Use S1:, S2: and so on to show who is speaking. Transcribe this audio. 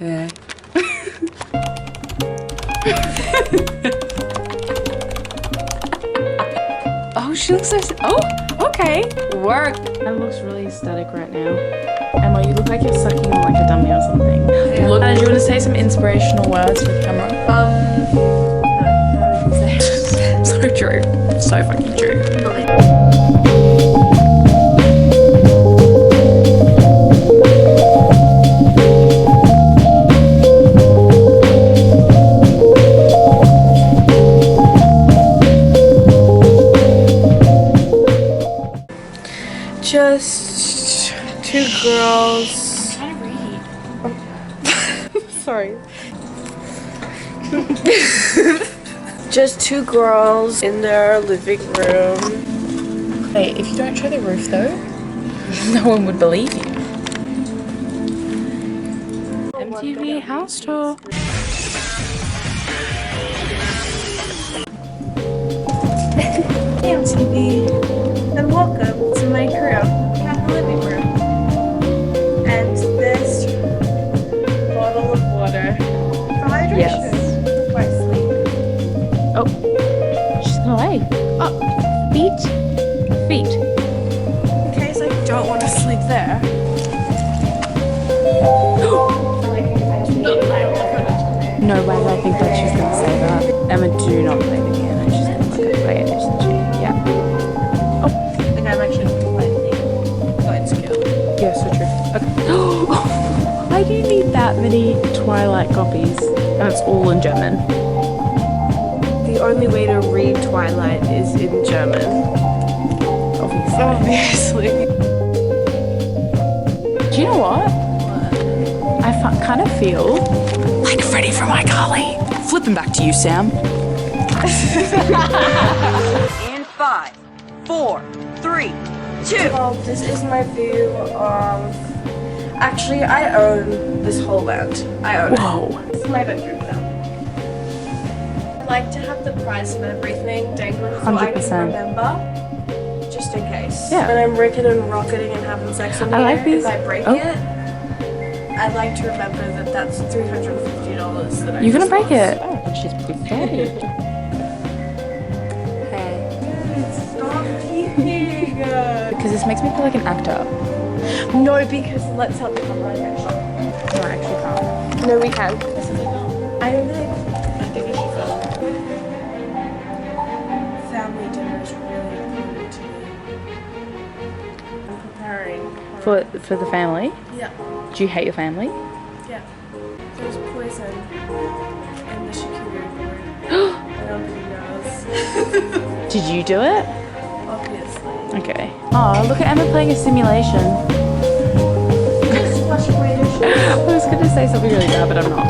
S1: Yeah. Oh, she looks so... Oh, okay. Work.
S2: It looks really aesthetic right now. Emma, you look like you're sucking on like a dummy or something.
S1: Yeah.
S2: Look, do you want to say some inspirational words for the camera?
S1: No, so true. So fucking true. Just two girls.
S2: I'm trying to read.
S1: Sorry. Just two girls in their living room.
S2: Wait, if you don't show the roof though, no one would believe you. MTV house tour.
S1: Hey MTV, and welcome to my crib. We have the living room. And this bottle of water for hydration.
S2: Yes.
S1: Before I sleep.
S2: Oh, she's gonna lay. Oh, feet. Feet.
S1: In case I don't want to sleep there.
S2: No way, I think that she's gonna say that. Emma, do not play the piano. She's gonna look at play it, isn't she? Yeah.
S1: I think I'm actually completely insecure.
S2: Yeah, so true. Okay. Why do you need that many Twilight copies? And it's all in German.
S1: The only way to read Twilight is in German.
S2: Obviously. Do you know what? I kind of feel like Freddie from iCarly. Flipping back to you, Sam.
S3: In 5, 4, 3, 2.
S1: Well, this is my view of... Actually, I own this whole land. I own
S2: Whoa.
S1: it. This is my bedroom now. I like to have the price of everything dangling so I
S2: 100%.
S1: can remember. Just in case.
S2: Yeah.
S1: When I'm ricking and rocketing and having sex in
S2: I like
S1: here,
S2: these-
S1: if I break
S2: oh.
S1: it, I'd like to remember that that's $350 that I
S2: You're gonna
S1: just
S2: break
S1: lost.
S2: it. Oh, but she's pretty funny.
S1: Hey. Stop peeking.
S2: Because this makes me feel like an actor.
S1: No, because let's help the camera actually.
S2: No, I actually can't.
S1: No, we can. I don't know.
S2: I think we should go.
S1: Family dinner is really important to me. I'm preparing.
S2: For the family?
S1: Yeah.
S2: Do you hate your family?
S1: Yeah. There's poison in the charcuterie board. Nobody knows.
S2: Did you do it?
S1: Obviously.
S2: Okay. Oh, look at Emma playing a simulation.
S1: Just watch away the show.
S2: I was gonna say something really bad, but I'm not.